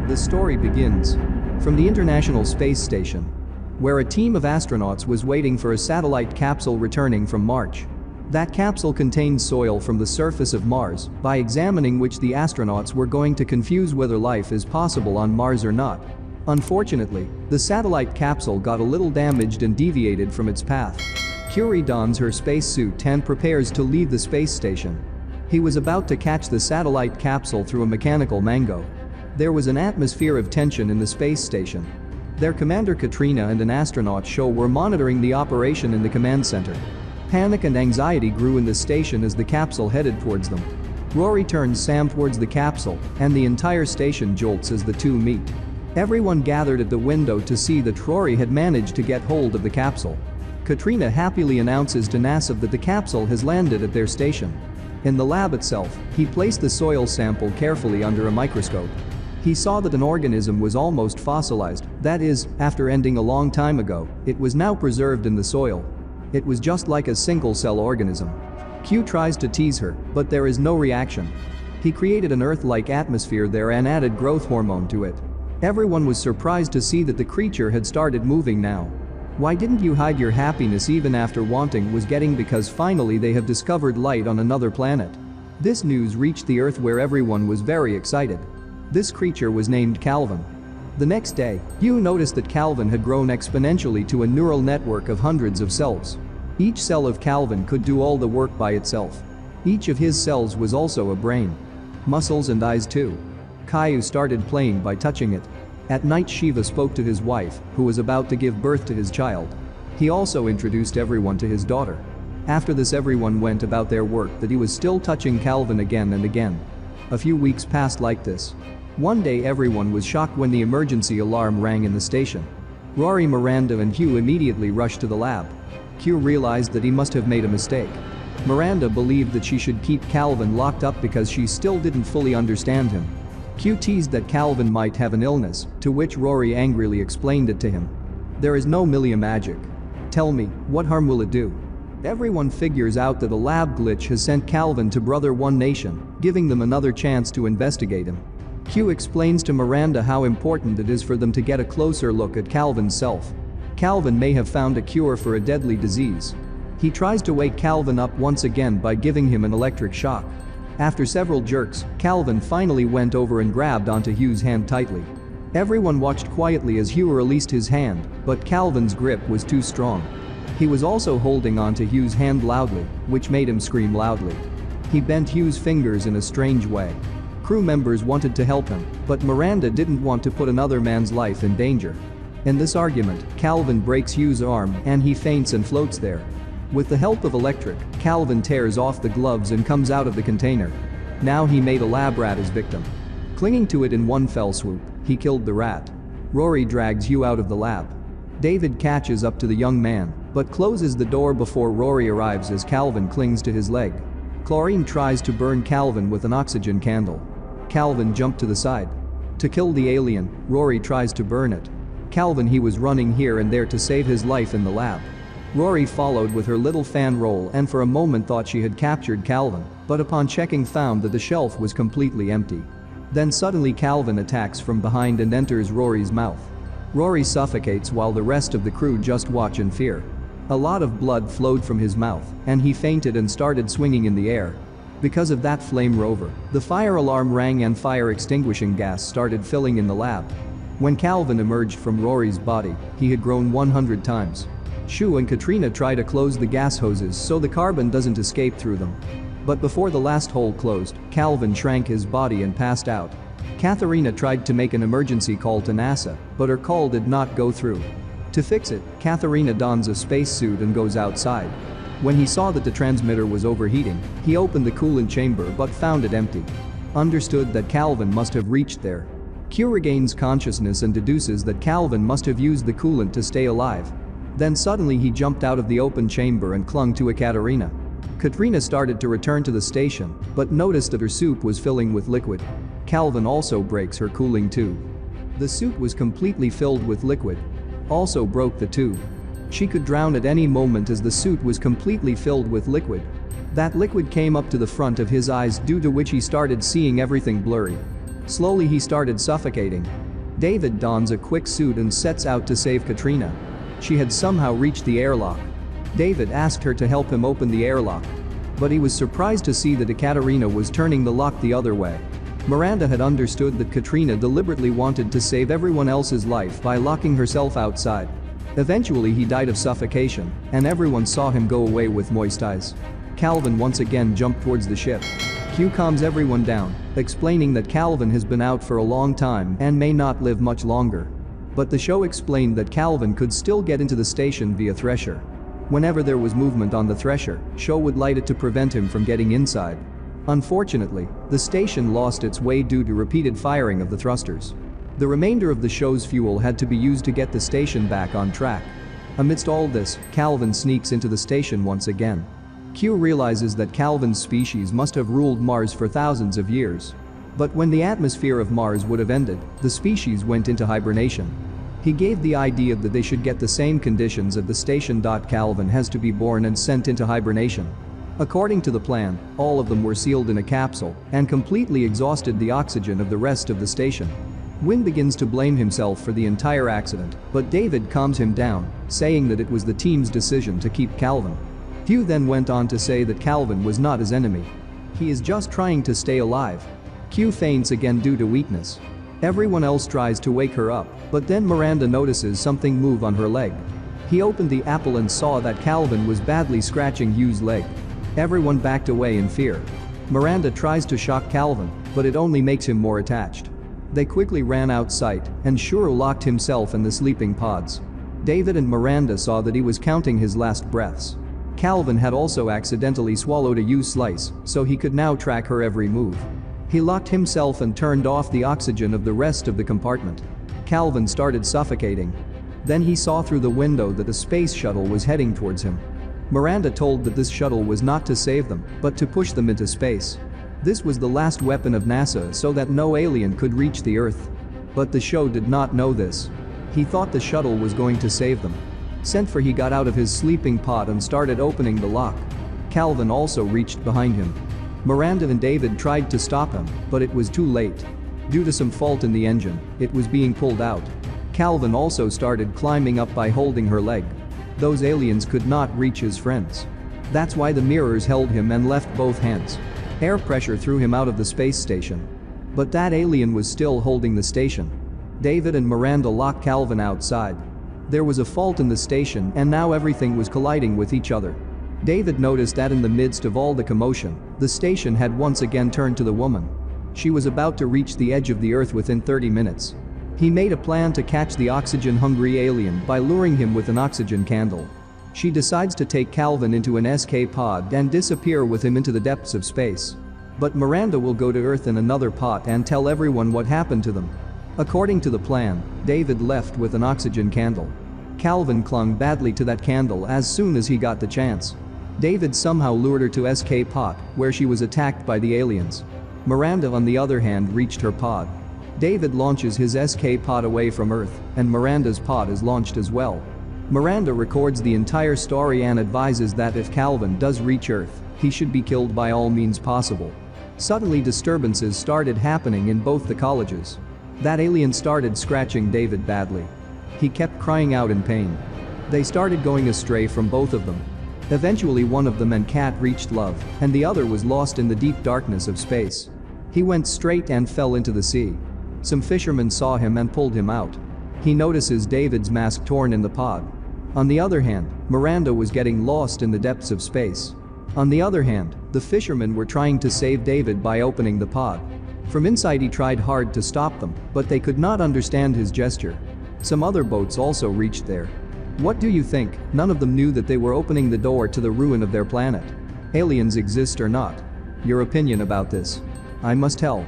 The story begins from the International Space Station, where a team of astronauts was waiting for a satellite capsule returning from Mars. That capsule contained soil from the surface of Mars, by examining which the astronauts were going to confuse whether life is possible on Mars or not. Unfortunately, the satellite capsule got a little damaged and deviated from its path. Curie dons her spacesuit and prepares to leave the space station. He was about to catch the satellite capsule through a mechanical mango. There was an atmosphere of tension in the space station. Their commander Katrina and an astronaut show were monitoring the operation in the command center. Panic and anxiety grew in the station as the capsule headed towards them. Rory turns Sam towards the capsule, and the entire station jolts as the two meet. Everyone gathered at the window to see that Rory had managed to get hold of the capsule. Katrina happily announces to NASA that the capsule has landed at their station. In the lab itself, he placed the soil sample carefully under a microscope. He saw that an organism was almost fossilized, that is, after ending a long time ago, it was now preserved in the soil. It was just like a single-cell organism. Q tries to tease her, but there is no reaction. He created an Earth-like atmosphere there and added growth hormone to it. Everyone was surprised to see that the creature had started moving now. Why didn't you hide your happiness even after wanting was getting because finally they have discovered light on another planet. This news reached the Earth where everyone was very excited. This creature was named Calvin. The next day, Hugh noticed that Calvin had grown exponentially to a neural network of hundreds of cells. Each cell of Calvin could do all the work by itself. Each of his cells was also a brain. Muscles and eyes too. Caillou started playing by touching it. At night Shiva spoke to his wife, who was about to give birth to his child. He also introduced everyone to his daughter. After this everyone went about their work that he was still touching Calvin again and again. A few weeks passed like this. One day everyone was shocked when the emergency alarm rang in the station. Rory, Miranda and Hugh immediately rushed to the lab. Hugh realized that he must have made a mistake. Miranda believed that she should keep Calvin locked up because she still didn't fully understand him. Hugh teased that Calvin might have an illness, to which Rory angrily explained it to him. There is no Milia magic. Tell me, what harm will it do? Everyone figures out that a lab glitch has sent Calvin to Brother One Nation, giving them another chance to investigate him. Hugh explains to Miranda how important it is for them to get a closer look at Calvin's self. Calvin may have found a cure for a deadly disease. He tries to wake Calvin up once again by giving him an electric shock. After several jerks, Calvin finally went over and grabbed onto Hugh's hand tightly. Everyone watched quietly as Hugh released his hand, but Calvin's grip was too strong. He was also holding onto Hugh's hand loudly, which made him scream loudly. He bent Hugh's fingers in a strange way. Crew members wanted to help him, but Miranda didn't want to put another man's life in danger. In this argument, Calvin breaks Hugh's arm and he faints and floats there. With the help of electric, Calvin tears off the gloves and comes out of the container. Now he made a lab rat his victim. Clinging to it in one fell swoop, he killed the rat. Rory drags Hugh out of the lab. David catches up to the young man, but closes the door before Rory arrives as Calvin clings to his leg. Chlorine tries to burn Calvin with an oxygen candle. Calvin jumped to the side. To kill the alien, Rory tries to burn it. Calvin he was running here and there to save his life in the lab. Rory followed with her little fan roll and for a moment thought she had captured Calvin, but upon checking found that the shelf was completely empty. Then suddenly Calvin attacks from behind and enters Rory's mouth. Rory suffocates while the rest of the crew just watch in fear. A lot of blood flowed from his mouth, and he fainted and started swinging in the air. Because of that flame rover, the fire alarm rang and fire extinguishing gas started filling in the lab. When Calvin emerged from Rory's body, he had grown 100 times. Shu and Katrina try to close the gas hoses so the carbon doesn't escape through them. But before the last hole closed, Calvin shrank his body and passed out. Katharina tried to make an emergency call to NASA, but her call did not go through. To fix it, Katharina dons a spacesuit and goes outside. When he saw that the transmitter was overheating, he opened the coolant chamber but found it empty. Understood that Calvin must have reached there. Q regains consciousness and deduces that Calvin must have used the coolant to stay alive. Then suddenly he jumped out of the open chamber and clung to a Katarina. Katrina started to return to the station, but noticed that her soup was filling with liquid. Calvin also breaks her cooling tube. The suit was completely filled with liquid. Also broke the tube. She could drown at any moment as the suit was completely filled with liquid. That liquid came up to the front of his eyes due to which he started seeing everything blurry. Slowly he started suffocating. David dons a quick suit and sets out to save Katrina. She had somehow reached the airlock. David asked her to help him open the airlock. But he was surprised to see that Ekaterina was turning the lock the other way. Miranda had understood that Katrina deliberately wanted to save everyone else's life by locking herself outside. Eventually he died of suffocation, and everyone saw him go away with moist eyes. Calvin once again jumped towards the ship. Q calms everyone down, explaining that Calvin has been out for a long time and may not live much longer. But the show explained that Calvin could still get into the station via Thresher. Whenever there was movement on the Thresher, Show would light it to prevent him from getting inside. Unfortunately, the station lost its way due to repeated firing of the thrusters. The remainder of the show's fuel had to be used to get the station back on track. Amidst all this, Calvin sneaks into the station once again. Q realizes that Calvin's species must have ruled Mars for thousands of years. But when the atmosphere of Mars would have ended, the species went into hibernation. He gave the idea that they should get the same conditions at the station. Calvin has to be born and sent into hibernation. According to the plan, all of them were sealed in a capsule and completely exhausted the oxygen of the rest of the station. Wynn begins to blame himself for the entire accident, but David calms him down, saying that it was the team's decision to keep Calvin. Hugh then went on to say that Calvin was not his enemy. He is just trying to stay alive. Q faints again due to weakness. Everyone else tries to wake her up, but then Miranda notices something move on her leg. He opened the apple and saw that Calvin was badly scratching Hugh's leg. Everyone backed away in fear. Miranda tries to shock Calvin, but it only makes him more attached. They quickly ran outside, and Shuro locked himself in the sleeping pods. David and Miranda saw that he was counting his last breaths. Calvin had also accidentally swallowed a Hugh slice, so he could now track her every move. He locked himself and turned off the oxygen of the rest of the compartment. Calvin started suffocating. Then he saw through the window that a space shuttle was heading towards him. Miranda told that this shuttle was not to save them, but to push them into space. This was the last weapon of NASA so that no alien could reach the Earth. But the show did not know this. He thought the shuttle was going to save them. Sent for, he got out of his sleeping pod and started opening the lock. Calvin also reached behind him. Miranda and David tried to stop him, but it was too late. Due to some fault in the engine, it was being pulled out. Calvin also started climbing up by holding her leg. Those aliens could not reach his friends. That's why the mirrors held him and left both hands. Air pressure threw him out of the space station. But that alien was still holding the station. David and Miranda locked Calvin outside. There was a fault in the station and now everything was colliding with each other. David noticed that in the midst of all the commotion, the station had once again turned to the woman. She was about to reach the edge of the Earth within 30 minutes. He made a plan to catch the oxygen-hungry alien by luring him with an oxygen candle. She decides to take Calvin into an SK pod and disappear with him into the depths of space. But Miranda will go to Earth in another pod and tell everyone what happened to them. According to the plan, David left with an oxygen candle. Calvin clung badly to that candle as soon as he got the chance. David somehow lured her to SK pod, where she was attacked by the aliens. Miranda on the other hand reached her pod. David launches his SK pod away from Earth, and Miranda's pod is launched as well. Miranda records the entire story and advises that if Calvin does reach Earth, he should be killed by all means possible. Suddenly disturbances started happening in both the colleges. That alien started scratching David badly. He kept crying out in pain. They started going astray from both of them. Eventually one of them and Kat reached love, and the other was lost in the deep darkness of space. He went straight and fell into the sea. Some fishermen saw him and pulled him out. He notices David's mask torn in the pod. On the other hand, Miranda was getting lost in the depths of space. On the other hand, the fishermen were trying to save David by opening the pod. From inside he tried hard to stop them, but they could not understand his gesture. Some other boats also reached there. What do you think? None of them knew that they were opening the door to the ruin of their planet. Aliens exist or not? Your opinion about this? I must tell.